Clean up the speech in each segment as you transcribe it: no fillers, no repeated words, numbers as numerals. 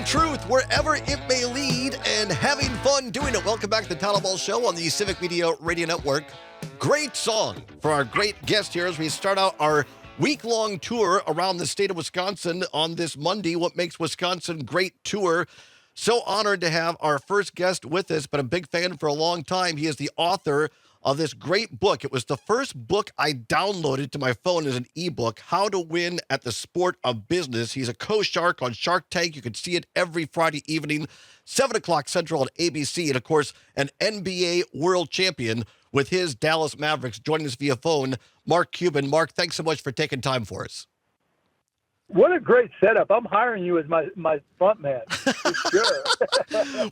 truth wherever it may lead and having fun doing it. Welcome back to the Todd Allbaugh Show on the Civic Media Radio Network. Great song for our great guest here as we start out our week-long tour around the state of Wisconsin on this Monday, What Makes Wisconsin Great tour. So honored to have our first guest with us, but a big fan for a long time. He is the author of this great book. It was the first book I downloaded to my phone as an ebook, How to Win at the Sport of Business. He's a co-shark on Shark Tank. You can see it every Friday evening, 7 o'clock Central on ABC. And, of course, an NBA world champion with his Dallas Mavericks. Joining us via phone, Mark Cuban. Mark, thanks so much for taking time for us. What a great setup. I'm hiring you as my front man, for sure.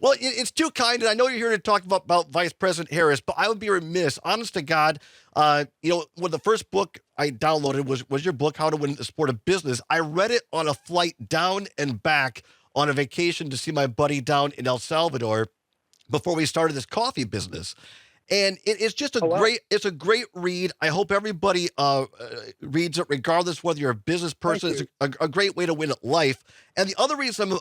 Well, it's too kind, and I know you're here to talk about Vice President Harris, but I would be remiss, honest to God, when the first book I downloaded was your book, How to Win the Sport of Business. I read it on a flight down and back on a vacation to see my buddy down in El Salvador before we started this coffee business. And it's just it's a great read. I hope everybody reads it, regardless whether you're a business person. It's a great way to win at life. And the other reason,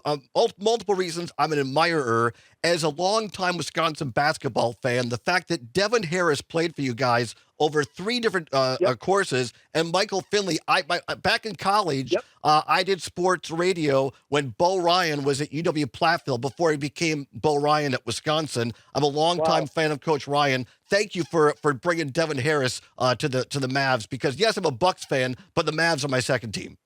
multiple reasons I'm an admirer, as a longtime Wisconsin basketball fan, the fact that Devin Harris played for you guys over 3 different courses, and Michael Finley. Back in college, I did sports radio when Bo Ryan was at UW-Platteville before he became Bo Ryan at Wisconsin. I'm a longtime fan of Coach Ryan. Thank you for bringing Devin Harris to the Mavs, because, yes, I'm a Bucks fan, but the Mavs are my second team.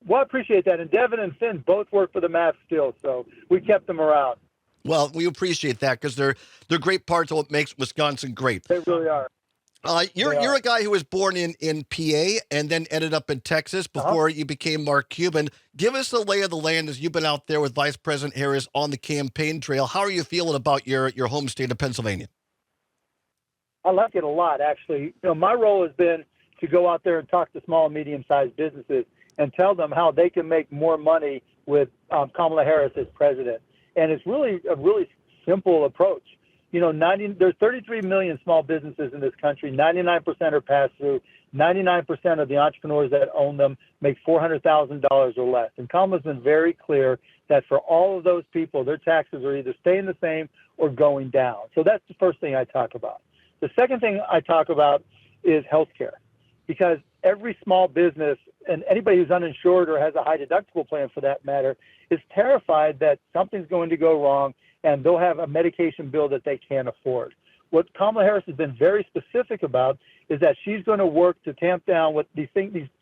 Well, I appreciate that. And Devin and Finn both work for the Mavs still, so we kept them around. Well, we appreciate that because they're great parts of what makes Wisconsin great. They really are. You're a guy who was born in PA and then ended up in Texas before you became Mark Cuban. Give us the lay of the land as you've been out there with Vice President Harris on the campaign trail. How are you feeling about your home state of Pennsylvania? I like it a lot, actually. My role has been to go out there and talk to small and medium-sized businesses and tell them how they can make more money with Kamala Harris as president. And it's really a really simple approach. There's 33 million small businesses in this country. 99% are pass-through. 99% of the entrepreneurs that own them make $400,000 or less. And Kamala's been very clear that for all of those people, their taxes are either staying the same or going down. So that's the first thing I talk about. The second thing I talk about is healthcare, because every small business and anybody who's uninsured or has a high deductible plan for that matter is terrified that something's going to go wrong and they'll have a medication bill that they can't afford. What Kamala Harris has been very specific about is that she's going to work to tamp down what these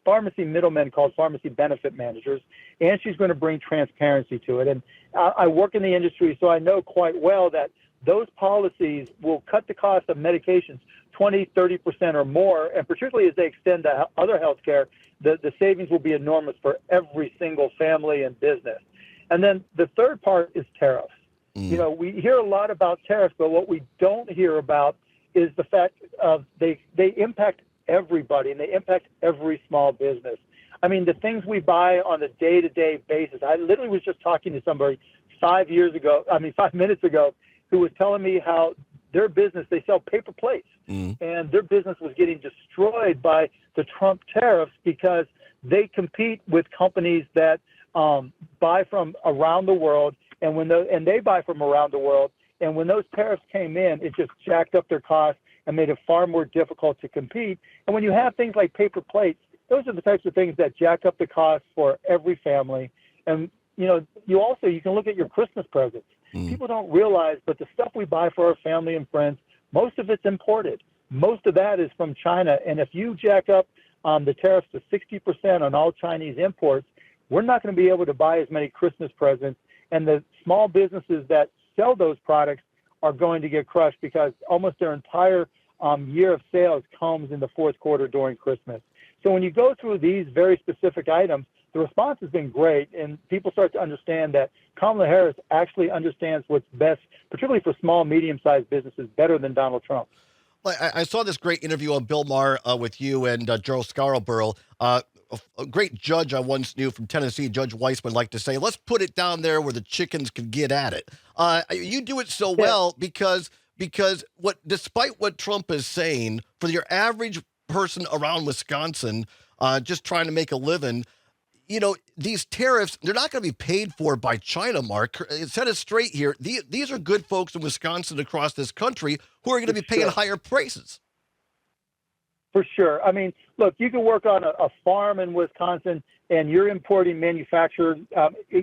pharmacy middlemen called pharmacy benefit managers, and she's going to bring transparency to it. And I work in the industry, so I know quite well that those policies will cut the cost of medications 20, 30% or more, and particularly as they extend to other health care, the savings will be enormous for every single family and business. And then the third part is tariffs. We hear a lot about tariffs, but what we don't hear about is the fact of they impact everybody, and they impact every small business. I mean, the things we buy on a day-to-day basis. I literally was just talking to somebody 5 minutes ago, who was telling me how their business, they sell paper plates, and their business was getting destroyed by the Trump tariffs because they compete with companies that buy from around the world, and they buy from around the world. And when those tariffs came in, it just jacked up their costs and made it far more difficult to compete. And when you have things like paper plates, those are the types of things that jack up the cost for every family. And you can look at your Christmas presents. People don't realize, but the stuff we buy for our family and friends, most of it's imported. Most of that is from China. And if you jack up the tariffs to 60% on all Chinese imports, we're not going to be able to buy as many Christmas presents. And the small businesses that sell those products are going to get crushed because almost their entire year of sales comes in the fourth quarter during Christmas. So when you go through these very specific items, the response has been great, and people start to understand that Kamala Harris actually understands what's best, particularly for small, medium-sized businesses, better than Donald Trump. Well, I saw this great interview on Bill Maher with you and Gerald Scarborough. A great judge I once knew from Tennessee, Judge Weissman, liked to say, let's put it down there where the chickens can get at it. You do it so well because despite what Trump is saying, for your average person around Wisconsin just trying to make a living, these tariffs, they're not going to be paid for by China, Mark. Set it straight here. These are good folks in Wisconsin across this country who are going to be paying higher prices. For sure. I mean, look, you can work on a farm in Wisconsin and you're importing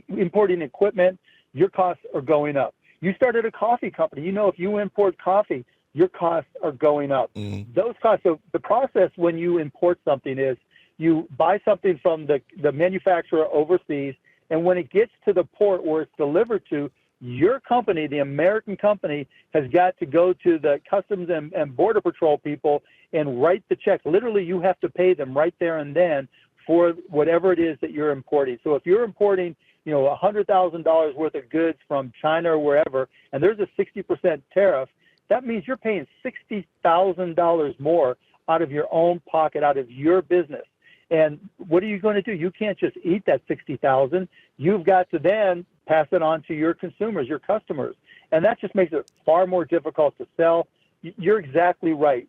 importing equipment, your costs are going up. You started a coffee company. If you import coffee, your costs are going up. Those costs. So the process when you import something is you buy something from the manufacturer overseas, and when it gets to the port where it's delivered to, your company, the American company, has got to go to the Customs and Border Patrol people and write the check. Literally, you have to pay them right there and then for whatever it is that you're importing. So if you're importing, $100,000 worth of goods from China or wherever, and there's a 60% tariff, that means you're paying $60,000 more out of your own pocket, out of your business. And what are you going to do? You can't just eat that $60,000. You've got to then pass it on to your consumers, your customers. And that just makes it far more difficult to sell. You're exactly right.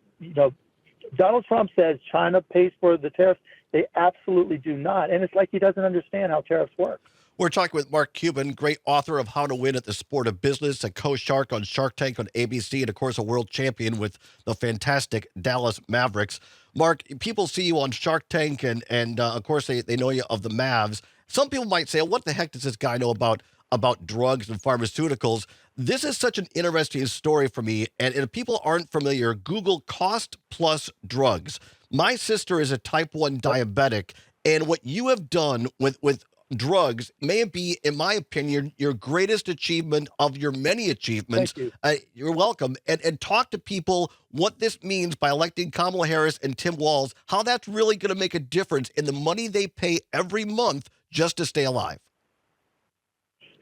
Donald Trump says China pays for the tariffs. They absolutely do not. And it's like he doesn't understand how tariffs work. We're talking with Mark Cuban, great author of How to Win at the Sport of Business, a co-shark on Shark Tank on ABC, and of course a world champion with the fantastic Dallas Mavericks. Mark, people see you on Shark Tank, and of course they know you of the Mavs. Some people might say, what the heck does this guy know about drugs and pharmaceuticals? This is such an interesting story for me, and if people aren't familiar, Google cost plus drugs. My sister is a type 1 diabetic, and what you have done with drugs may be, in my opinion, your greatest achievement of your many achievements. Thank you. You're welcome. And talk to people what this means by electing Kamala Harris and Tim Walz, how that's really going to make a difference in the money they pay every month just to stay alive.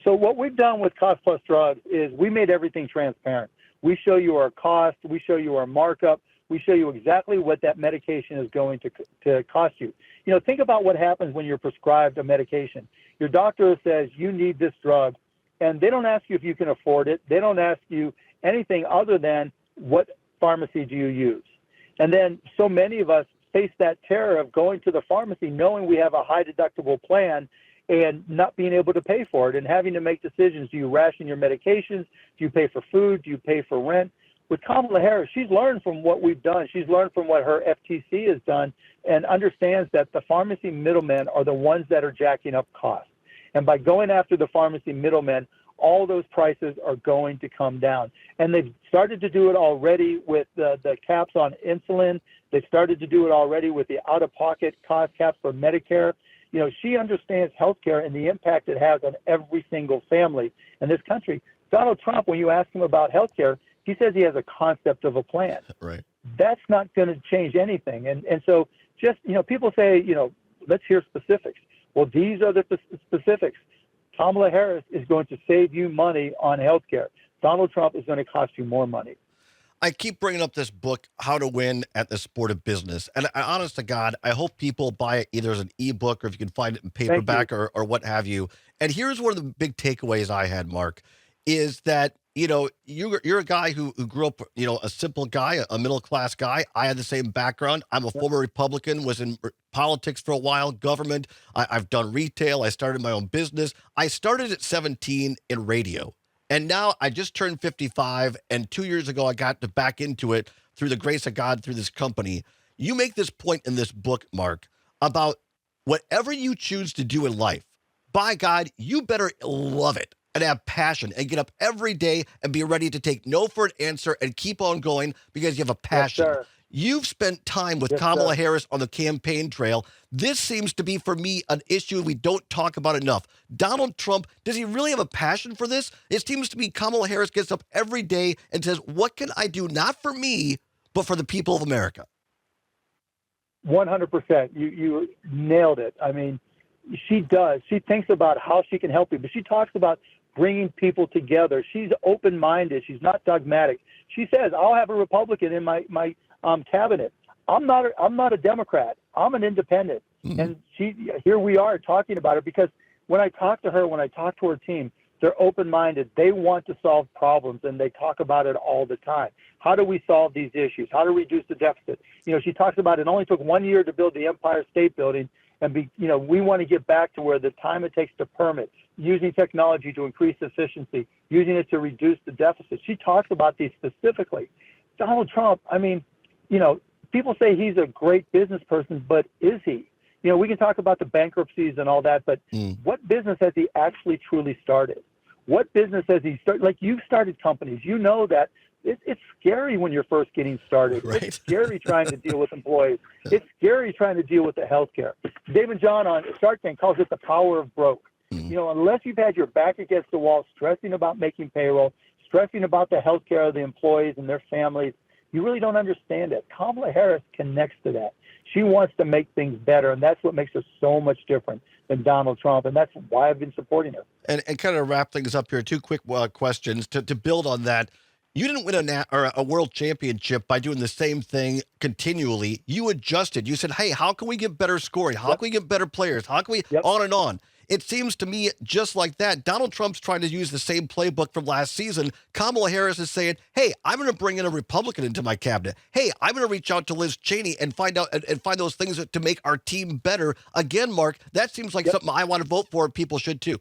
So what we've done with Cost Plus Drugs is we made everything transparent. We show you our cost. We show you our markup. We show you exactly what that medication is going to cost you. Think about what happens when you're prescribed a medication. Your doctor says you need this drug, and they don't ask you if you can afford it. They don't ask you anything other than what pharmacy do you use. And then so many of us face that terror of going to the pharmacy knowing we have a high deductible plan and not being able to pay for it and having to make decisions. Do you ration your medications? Do you pay for food? Do you pay for rent? With Kamala Harris, she's learned from what we've done. She's learned from what her FTC has done and understands that the pharmacy middlemen are the ones that are jacking up costs. And by going after the pharmacy middlemen, all those prices are going to come down. And they've started to do it already with the caps on insulin. They've started to do it already with the out-of-pocket cost caps for Medicare. She understands healthcare and the impact it has on every single family in this country. Donald Trump, when you ask him about healthcare, he says he has a concept of a plan. Right. That's not going to change anything. And so just, people say, let's hear specifics. Well, these are the specifics. Kamala Harris is going to save you money on healthcare. Donald Trump is going to cost you more money. I keep bringing up this book, How to Win at the Sport of Business. And honest to God, I hope people buy it either as an ebook or if you can find it in paperback or what have you. And here's one of the big takeaways I had, Mark, is that, you're a guy who grew up, a simple guy, a middle-class guy. I had the same background. I'm a former Republican, was in politics for a while, government. I've done retail. I started my own business. I started at 17 in radio. And now I just turned 55, and 2 years ago I got back into it through the grace of God through this company. You make this point in this book, Mark, about whatever you choose to do in life, by God, you better love it and have passion and get up every day and be ready to take no for an answer and keep on going because you have a passion. Yes, sir. You've spent time with Kamala Harris on the campaign trail. This seems to be, for me, an issue we don't talk about enough. Donald Trump, does he really have a passion for this? It seems to be Kamala Harris gets up every day and says, what can I do, not for me, but for the people of America? 100%. You nailed it. I mean, she does. She thinks about how she can help people. She talks about bringing people together. She's open-minded. She's not dogmatic. She says, I'll have a Republican in my cabinet. I'm not a Democrat. I'm an independent. Mm-hmm. And here we are talking about it because when I talk to her, when I talk to her team, they're open-minded. They want to solve problems, and they talk about it all the time. How do we solve these issues? How to reduce the deficit? She talks about it only took 1 year to build the Empire State Building, and we want to get back to where the time it takes to permit, using technology to increase efficiency, using it to reduce the deficit. She talks about these specifically. Donald Trump, I mean, people say he's a great business person, but is he? We can talk about the bankruptcies and all that, but what business has he actually truly started? What business has he started? Like, you've started companies. You know that it's scary when you're first getting started. Right. It's scary trying to deal with employees. It's scary trying to deal with the healthcare. David John on Shark Tank calls it the power of broke. Unless you've had your back against the wall, stressing about making payroll, stressing about the healthcare of the employees and their families, you really don't understand it. Kamala Harris connects to that. She wants to make things better, and that's what makes her so much different than Donald Trump, and that's why I've been supporting her. And kind of wrap things up here, two quick questions to build on that. You didn't win a world championship by doing the same thing continually. You adjusted. You said, hey, how can we get better scoring? How can we get better players? How can we on and on? It seems to me just like that. Donald Trump's trying to use the same playbook from last season. Kamala Harris is saying, hey, I'm going to bring in a Republican into my cabinet. Hey, I'm going to reach out to Liz Cheney and find those things to make our team better. Again, Mark, that seems like something I want to vote for. People should too.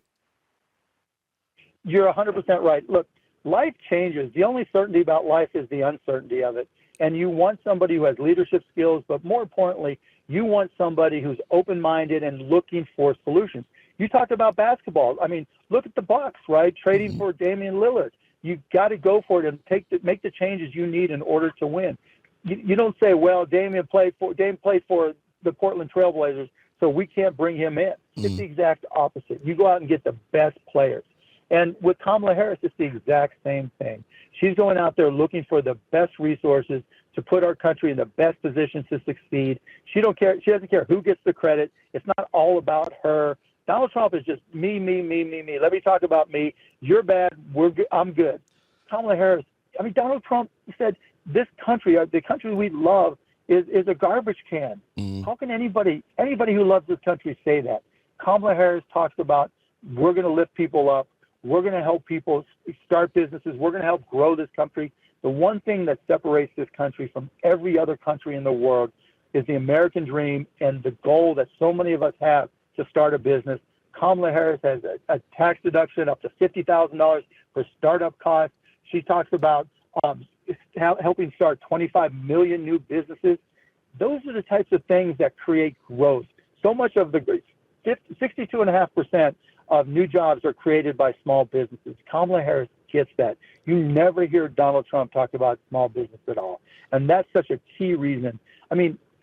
You're 100% right. Look, life changes. The only certainty about life is the uncertainty of it. And you want somebody who has leadership skills, but more importantly, you want somebody who's open-minded and looking for solutions. You talked about basketball. I mean, look at the Bucks, right? Trading for Damian Lillard. You've got to go for it and make the changes you need in order to win. You don't say, well, Damian played for the Portland Trailblazers, so we can't bring him in. It's the exact opposite. You go out and get the best players. And with Kamala Harris, it's the exact same thing. She's going out there looking for the best resources to put our country in the best position to succeed. She doesn't care who gets the credit. It's not all about her. Donald Trump is just me. Let me talk about me. You're bad. I'm good. Kamala Harris, Donald Trump said this country, the country we love, is a garbage can. How can anybody who loves this country say that? Kamala Harris talks about, we're going to lift people up. We're going to help people start businesses. We're going to help grow this country. The one thing that separates this country from every other country in the world is the American dream and the goal that so many of us have to start a business. Kamala Harris has a tax deduction up to $50,000 for startup costs. She talks about helping start 25 million new businesses. Those are the types of things that create growth. So much of the 62.5% of new jobs are created by small businesses. Kamala Harris gets that. You never hear Donald Trump talk about small business at all. And that's such a key reason.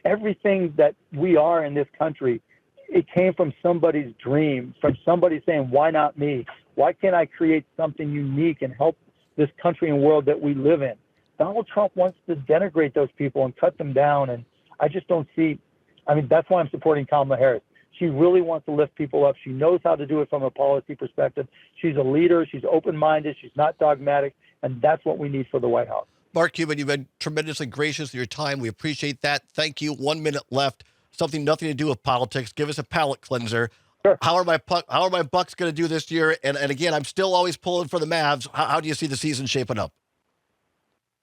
Everything that we are in this country, it came from somebody's dream, from somebody saying, why not me? Why can't I create something unique and help this country and world that we live in? Donald Trump wants to denigrate those people and cut them down. And I just don't see, that's why I'm supporting Kamala Harris. She really wants to lift people up. She knows how to do it from a policy perspective. She's a leader. She's open-minded. She's not dogmatic. And that's what we need for the White House. Mark Cuban, you've been tremendously gracious with your time. We appreciate that. Thank you. 1 minute left. Nothing to do with politics. Give us a palate cleanser. Sure. How are my Bucks going to do this year? And again, I'm still always pulling for the Mavs. How do you see the season shaping up?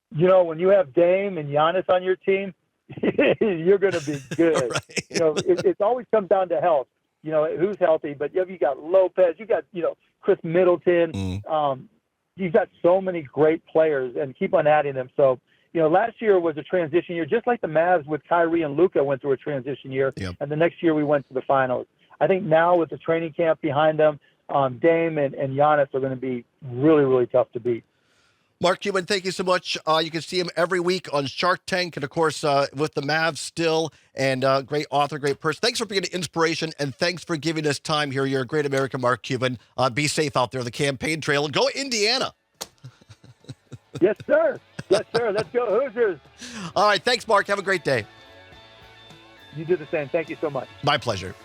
When you have Dame and Giannis on your team, you're going to be good. Right. It always comes down to health. Who's healthy, but you got Lopez, you got Chris Middleton. You've got so many great players, and keep on adding them. So last year was a transition year, just like the Mavs with Kyrie and Luka went through a transition year, and the next year we went to the finals. I think now with the training camp behind them, Dame and Giannis are going to be really, really tough to beat. Mark Cuban, thank you so much. You can see him every week on Shark Tank and, of course, with the Mavs still, and great author, great person. Thanks for being an inspiration, and thanks for giving us time here. You're a great American, Mark Cuban. Be safe out there on the campaign trail, and go Indiana. Yes, sir. Yes, sir. Let's go Hoosiers. All right. Thanks, Mark. Have a great day. You do the same. Thank you so much. My pleasure.